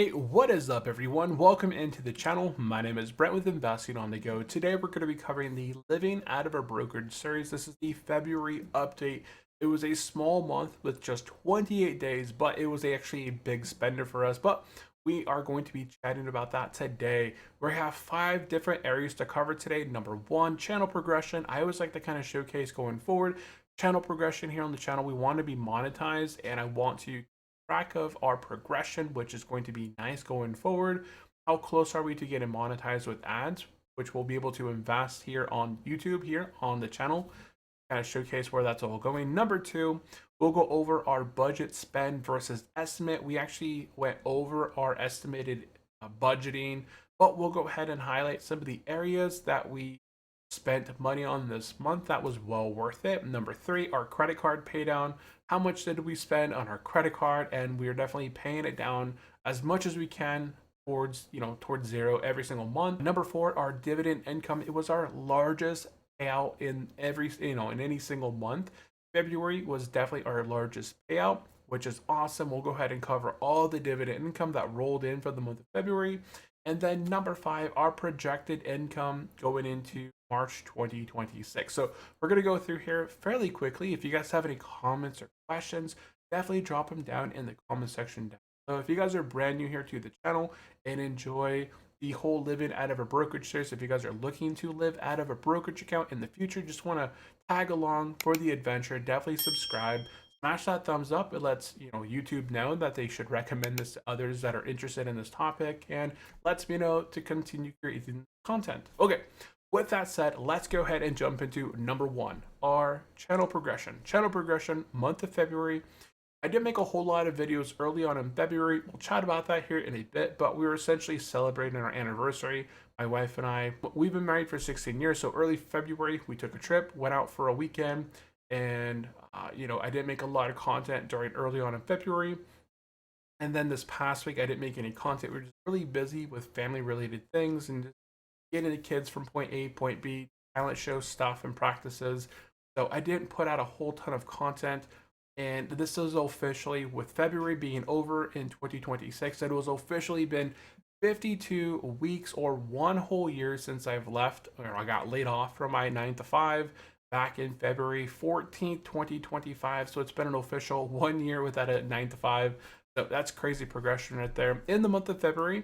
Hey, what is up everyone? Welcome into the channel. My name is Brent with Investing on the Go. Today we're going to be covering the Living Out of a Brokerage series. This is the February update. It was a small month with just 28 days, but it was actually a big spender for us. But we are going to be chatting about that today. We have 5 different areas to cover today. Number 1, channel progression. I always like to kind of showcase going forward. Channel progression here on the channel. We want to be monetized and I want to track of our progression, which is going to be nice going forward. How close are we to getting monetized with ads, which we'll be able to invest here on YouTube, here on the channel, kind of showcase where that's all going. Number 2, we'll go over our budget spend versus estimate. We actually went over our estimated budgeting, but we'll go ahead and highlight some of the areas that we spent money on this month that was well worth it. Number 3, our credit card pay down. How much did we spend on our credit card? And we're definitely paying it down as much as we can towards towards zero every single month. Number 4, our dividend income. It was our largest payout in every in any single month. February was definitely our largest payout, which is awesome. We'll go ahead and cover all the dividend income that rolled in for the month of February. And then number 5, our projected income going into March 2026. So we're going to go through here fairly quickly. If you guys have any comments or questions, definitely drop them down in the comment section down. So if you guys are brand new here to the channel and enjoy the whole living out of a brokerage series, if you guys are looking to live out of a brokerage account in the future, just want to tag along for the adventure, definitely subscribe. Smash that thumbs up. It lets YouTube know that they should recommend this to others that are interested in this topic, and lets me know to continue creating content. Okay, with that said, let's go ahead and jump into number 1, our channel progression. Channel progression, month of February. I did make a whole lot of videos early on in February. We'll chat about that here in a bit, but we were essentially celebrating our anniversary. My wife and I, we've been married for 16 years, so early February, we took a trip, went out for a weekend, and I didn't make a lot of content during early on in February. And then this past week, I didn't make any content. We were just really busy with family related things and just getting the kids from point A, point B, talent show stuff and practices. So I didn't put out a whole ton of content. And this is officially, with February being over in 2026, it was officially been 52 weeks or 1 whole year since I've left, or I got laid off from my 9 to 5 back in February 14th, 2025. So it's been an official 1 year without a 9 to 5. So that's crazy progression right there. In the month of February,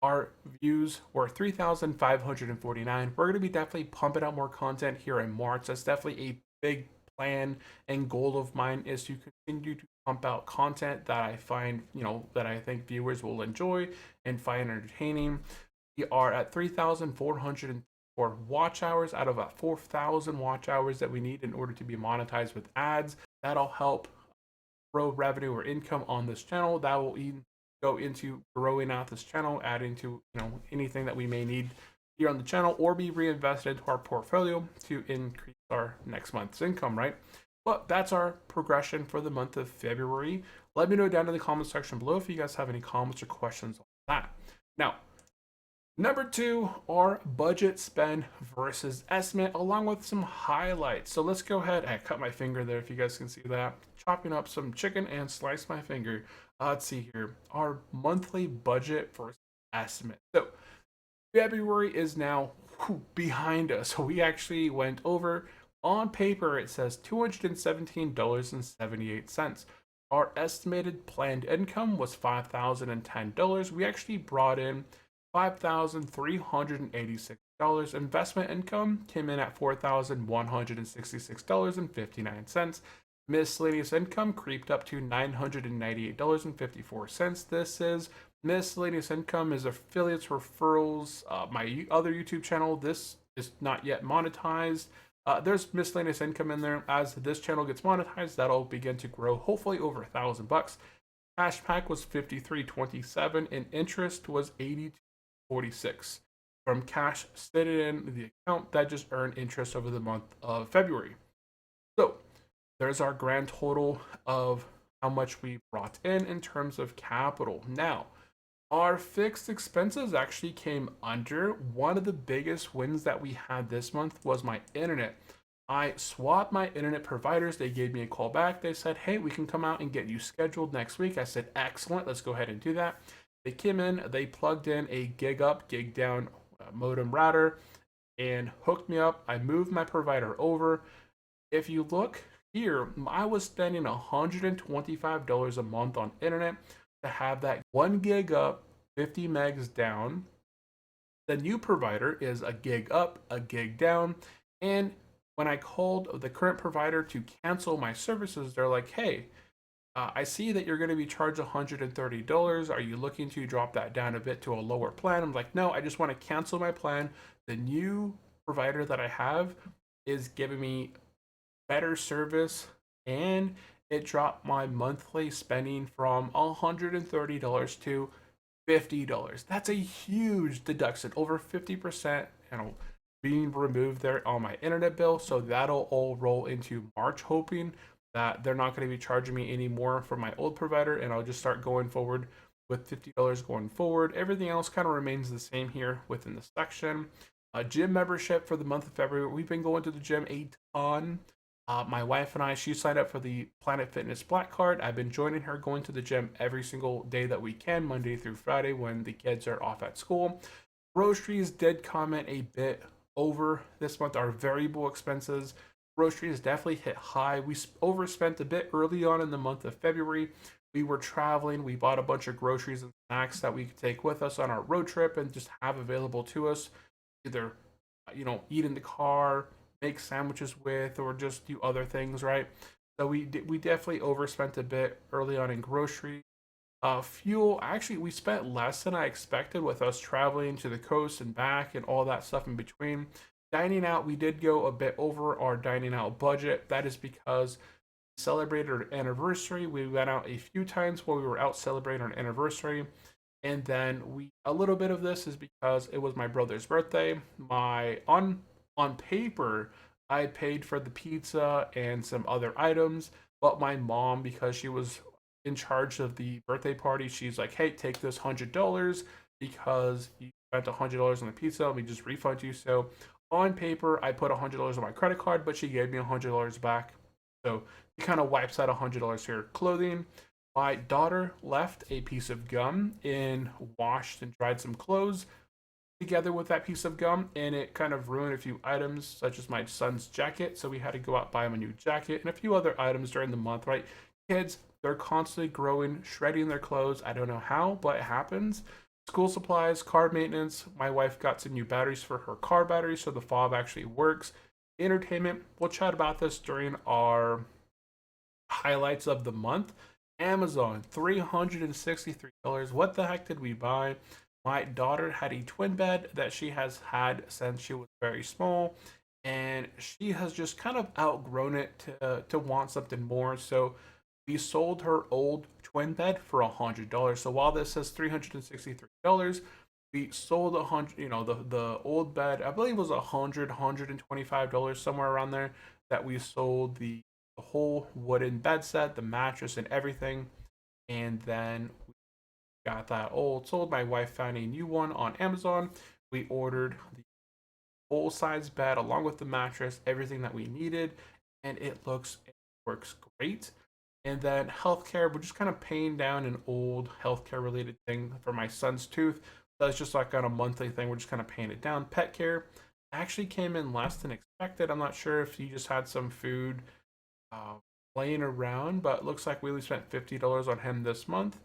our views were 3,549. We're going to be definitely pumping out more content here in March. That's definitely a big plan and goal of mine, is to continue to pump out content that I find, that I think viewers will enjoy and find entertaining. We are at 3,404 watch hours out of 4,000 watch hours that we need in order to be monetized with ads. That'll help grow revenue or income on this channel. That will go into growing out this channel, adding to anything that we may need here on the channel, or be reinvested into our portfolio to increase our next month's income, right? But that's our progression for the month of February. Let me know down in the comment section below if you guys have any comments or questions on that. Now, number 2, our budget spend versus estimate, along with some highlights. So let's go ahead. I cut my finger there if you guys can see that. Chopping up some chicken and sliced my finger. Let's see here. Our monthly budget versus estimate. So February is now behind us. We actually went over. On paper, it says $217.78. Our estimated planned income was $5,010. We actually brought in $5,386. Investment income came in at $4,166.59. Miscellaneous income creeped up to $998.54. This is miscellaneous income, is affiliates, referrals, my other YouTube channel. This is not yet monetized. There's miscellaneous income in there. As this channel gets monetized, that'll begin to grow, hopefully over $1,000. Cash pack was $53.27 and interest was $82.46 from cash stated in the account that just earned interest over the month of February. So there's our grand total of how much we brought in terms of capital. Now, our fixed expenses actually came under. One of the biggest wins that we had this month was my internet. I swapped my internet providers. They gave me a call back. They said, hey, we can come out and get you scheduled next week. I said, excellent. Let's go ahead and do that. They came in, they plugged in a gig up, gig down modem router and hooked me up. I moved my provider over. If you look here, I was spending $125 a month on internet to have that 1 gig up, 50 megs down. The new provider is a gig up, a gig down. And when I called the current provider to cancel my services, they're like, hey, I see that you're going to be charged $130. Are you looking to drop that down a bit to a lower plan? I'm like, no, I just want to cancel my plan. The new provider that I have is giving me better service, and it dropped my monthly spending from $130 to $50. That's a huge deduction, over 50%, being removed there on my internet bill. So that'll all roll into March, hoping that they're not going to be charging me anymore for my old provider, and I'll just start going forward with $50 going forward. Everything else kind of remains the same here within the section. Gym membership for the month of February. We've been going to the gym a ton. My wife and I, she signed up for the Planet Fitness Black Card. I've been joining her, going to the gym every single day that we can, Monday through Friday when the kids are off at school. Groceries did comment a bit over this month. Our variable expenses, groceries definitely hit high. We overspent a bit early on in the month of February. We were traveling. We bought a bunch of groceries and snacks that we could take with us on our road trip and just have available to us, either eat in the car, make sandwiches with, or just do other things, right? So we definitely overspent a bit early on in grocery. Fuel, actually, we spent less than I expected with us traveling to the coast and back and all that stuff in between. Dining out, we did go a bit over our dining out budget. That is because we celebrated our anniversary. We went out a few times while we were out celebrating our anniversary. And then a little bit of this is because it was my brother's birthday. On paper, I paid for the pizza and some other items, but my mom, because she was in charge of the birthday party, she's like, hey, take this $100 because you spent $100 on the pizza. Let me just refund you. So on paper, I put $100 on my credit card, but she gave me $100 back. So it kind of wipes out $100 here. Clothing. My daughter left a piece of gum in washed and dried some clothes together with that piece of gum, and it kind of ruined a few items, such as my son's jacket. So we had to go out buy him a new jacket and a few other items during the month, right? Kids, they're constantly growing, shredding their clothes. I don't know how, but it happens. School supplies, car maintenance. My wife got some new batteries for her car battery, so the fob actually works. Entertainment, we'll chat about this during our highlights of the month. Amazon, $363. What the heck did we buy? My daughter had a twin bed that she has had since she was very small, and she has just kind of outgrown it to want something more. So we sold her old twin bed for $100. So while this says $363, we sold 100. The old bed, I believe, was $125, somewhere around there. That we sold the whole wooden bed set, the mattress, and everything, and then we got that old sold. My wife found a new one on Amazon. We ordered the full size bed along with the mattress, everything that we needed, and it works great. And then healthcare, we're just kind of paying down an old healthcare related thing for my son's tooth. That's just like on a monthly thing. We're just kind of paying it down. Pet care actually came in less than expected. I'm not sure if you just had some food laying around, but it looks like we only spent $50 on him this month.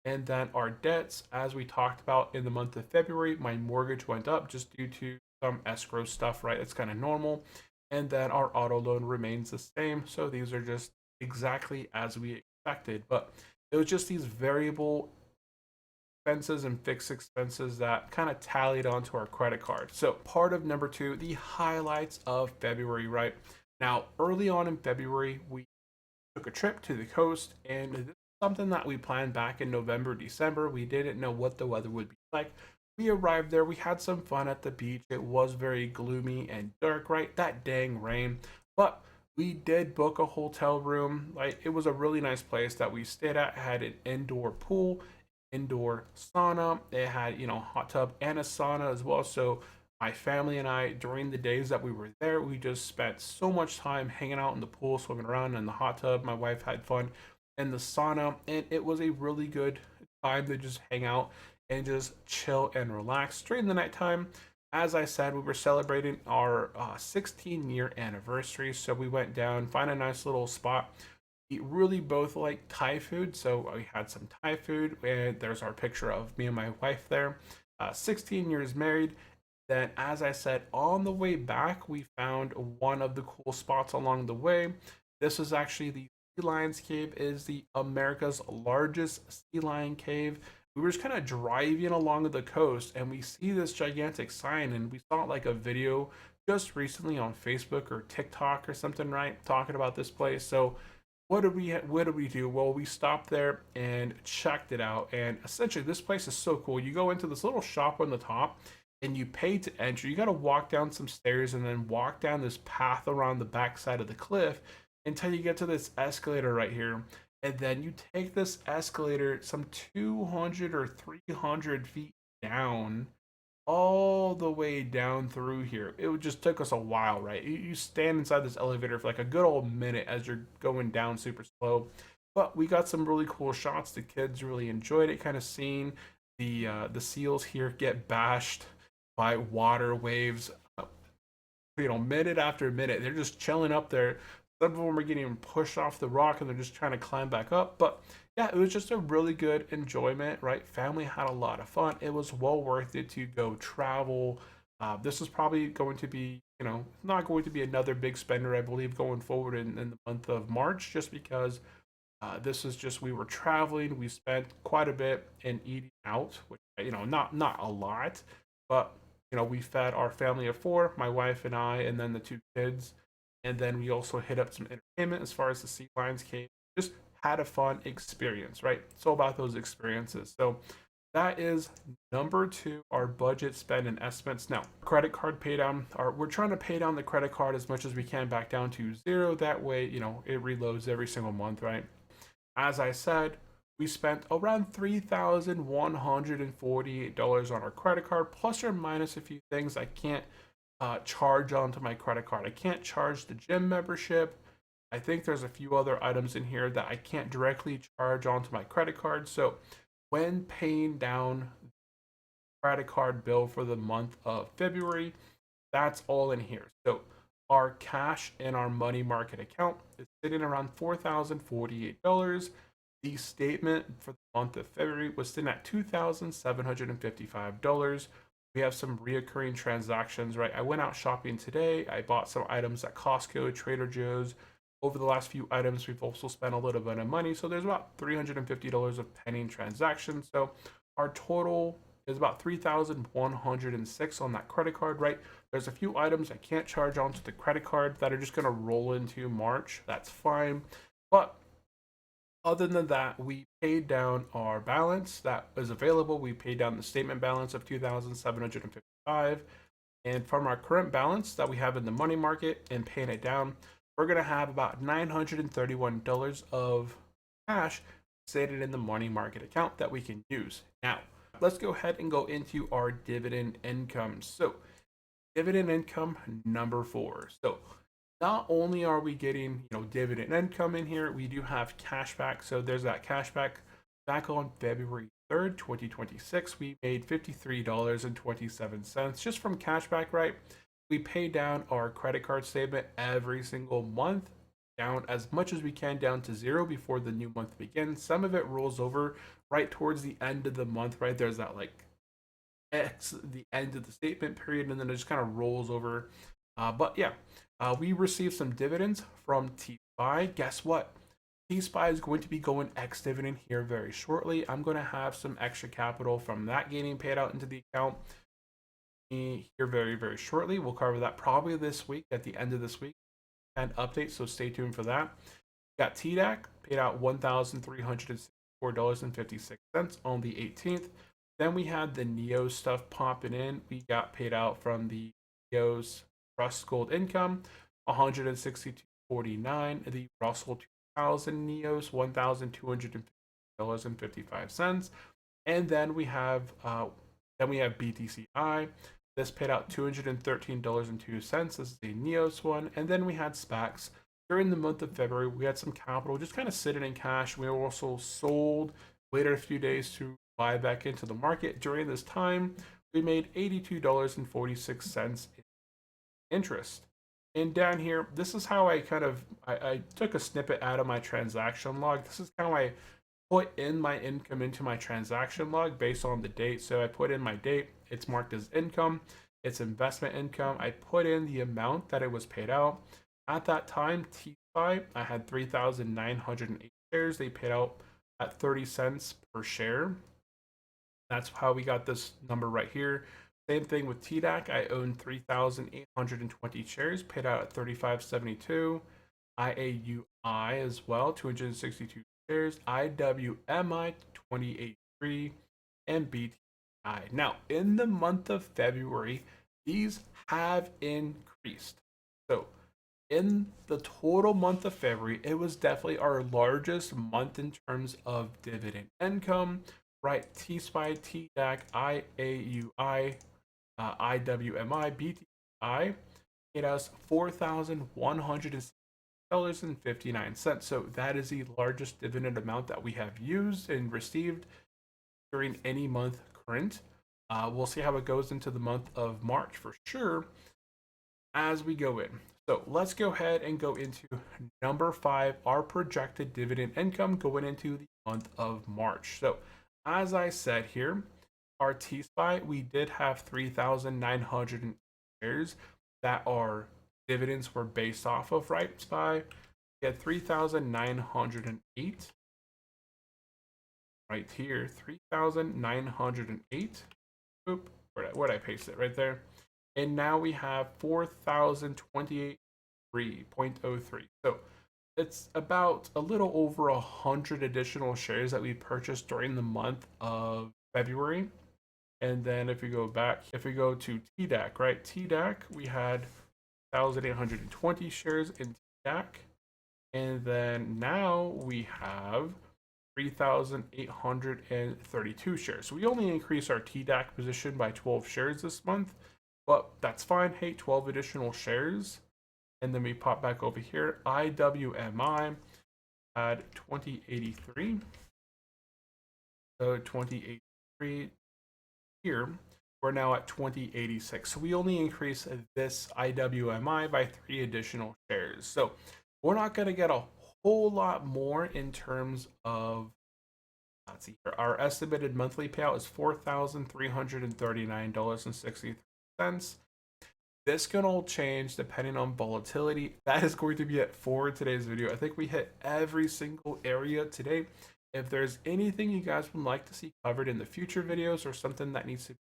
And then our debts, as we talked about in the month of February, my mortgage went up just due to some escrow stuff, right? It's kind of normal. And then our auto loan remains the same. So these are just exactly as we expected. But it was just these variable expenses and fixed expenses that kind of tallied onto our credit card. So part of number two, the highlights of February, right? Now, early on in February, we took a trip to the coast, and this is something that we planned back in November, December. We didn't know what the weather would be like. We arrived there, we had some fun at the beach. It was very gloomy and dark, right? That dang rain. But we did book a hotel room. Like, it was a really nice place that we stayed at. It had an indoor pool, indoor sauna. It had, hot tub and a sauna as well. So my family and I, during the days that we were there, we just spent so much time hanging out in the pool, swimming around in the hot tub. My wife had fun in the sauna, and it was a really good time to just hang out and just chill and relax during the nighttime. As I said, we were celebrating our 16-year anniversary, so we went down, find a nice little spot. We really both like Thai food, so we had some Thai food, and there's our picture of me and my wife there. 16 years married. Then, as I said, on the way back, we found one of the cool spots along the way. This is actually the Sea Lions Cave, is the America's largest sea lion cave. We were just kind of driving along the coast, and we see this gigantic sign, and we saw like a video just recently on Facebook or TikTok or something, right, talking about this place. So what did we do? Well, we stopped there and checked it out. And essentially, this place is so cool. You go into this little shop on the top, and you pay to enter. You got to walk down some stairs and then walk down this path around the backside of the cliff until you get to this escalator right here. And then you take this escalator some 200 or 300 feet down, all the way down through here. It would just took us a while, right? You stand inside this elevator for like a good old minute as you're going down super slow. But we got some really cool shots. The kids really enjoyed it, kind of seeing the seals here get bashed by water waves, minute after minute. They're just chilling up there. Some of them are getting pushed off the rock and they're just trying to climb back up. But yeah, it was just a really good enjoyment, right? Family had a lot of fun. It was well worth it to go travel. This is probably going to be, not going to be another big spender, I believe, going forward in the month of March, just because this is just, we were traveling. We spent quite a bit in eating out, which, not a lot, but we fed our family of four, my wife and I, and then the two kids. And then we also hit up some entertainment as far as the Sea Lions came. Just had a fun experience, right? It's all about those experiences. So that is number two, our budget spend and estimates. Now, credit card pay down. We're trying to pay down the credit card as much as we can back down to zero. That way, it reloads every single month, right? As I said, we spent around $3,148 on our credit card, plus or minus a few things I can't charge onto my credit card. I can't charge the gym membership. I think there's a few other items in here that I can't directly charge onto my credit card. So when paying down the credit card bill for the month of February, that's all in here. So our cash in our money market account is sitting around $4,048. The statement for the month of February was sitting at $2,755. We have some reoccurring transactions, right? I went out shopping today. I bought some items at Costco, Trader Joe's. Over the last few items, we've also spent a little bit of money. So there's about $350 of pending transactions. So our total is about $3,106 on that credit card, right? There's a few items I can't charge onto the credit card that are just going to roll into March. That's fine. But other than that, we paid down our balance that is available. We paid down the statement balance of $2,755. And from our current balance that we have in the money market and paying it down, we're going to have about $931 of cash sitting in the money market account that we can use. Now, let's go ahead and go into our dividend income. So, dividend income number four. So, not only are we getting, dividend income in here, we do have cash back. So there's that cash back. Back on February 3rd, 2026, we made $53.27 just from cash back, right? We pay down our credit card statement every single month, down as much as we can, down to zero before the new month begins. Some of it rolls over right towards the end of the month, right? There's that like X, the end of the statement period, and then it just kind of rolls over. But yeah, we received some dividends from T-Spy. Guess what? T-Spy is going to be going ex-dividend here very shortly. I'm going to have some extra capital from that getting paid out into the account here very, very shortly. We'll cover that probably this week, at the end of this week, and update, so stay tuned for that. We got TDAC paid out $1,364.56 on the 18th. Then we had the NEO stuff popping in. We got paid out from the NEO's Trust Gold Income, $162.49. The Russell 2000 NEOs, $1,250.55. And then we have BTCI. This paid out $213.02. This is a NEOS one. And then we had SPACs. During the month of February, we had some capital just kind of sitting in cash. We also sold waited a few days to buy back into the market. During this time, we made $82.46 in interest. And down here, this is how I took a snippet out of my transaction log. This is how I put in my income into my transaction log based on the date. So I put in my date, it's marked as income, it's investment income. I put in the amount that it was paid out. At that time, TFI, I had 3,908 shares. They paid out at 30 cents per share. That's how we got this number right here. Same thing with TDAC. I own 3,820 shares, paid out at 35.72. IAUI as well, 262 shares. IWMI 2083, and BTI. Now, in the month of February, these have increased. So, in the total month of February, it was definitely our largest month in terms of dividend income, right? T-SPY, TDAC, IAUI, IWMI, BTI paid us $4,160.59. So that is the largest dividend amount that we have used and received during any month current. We'll see how it goes into the month of March for sure as we go in. So let's go ahead and go into number 5, our projected dividend income going into the month of March. So as I said here, our T-SPY, we did have 3,900 shares that our dividends were based off of, right? SPY, we had 3,908 right here, 3,908. Oop, where'd I paste it? Right there. And now we have 4,028.03. So it's about a little over 100 additional shares that we purchased during the month of February. And then if we go back, if we go to TDAC, right? TDAC, we had 1,820 shares in TDAC. And then now we have 3,832 shares. So we only increased our TDAC position by 12 shares this month, but that's fine. Hey, 12 additional shares. And then we pop back over here. IWMI had 2083. So 2083 here. We're now at 2086. So we only increased this IWMI by 3 additional shares. So we're not going to get a whole lot more in terms of, let's see here, our estimated monthly payout is $4,339.63. This can all change depending on volatility. That is going to be it for today's video. I think we hit every single area today. If there's anything you guys would like to see covered in the future videos or something that needs to be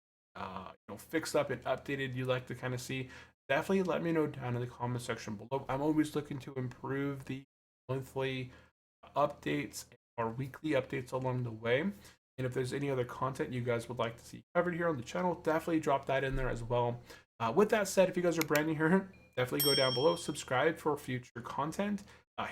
fixed up and updated you'd like to kind of see, definitely let me know down in the comment section below. I'm always looking to improve the monthly updates or weekly updates along the way. And if there's any other content you guys would like to see covered here on the channel, definitely drop that in there as well. With that said, if you guys are brand new here, definitely go down below, subscribe for future content.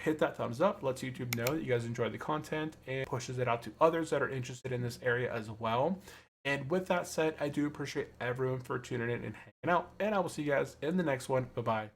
Hit that thumbs up, lets YouTube know that you guys enjoy the content and pushes it out to others that are interested in this area as well. And with that said, I do appreciate everyone for tuning in and hanging out, and I will see you guys in the next one. Bye-bye.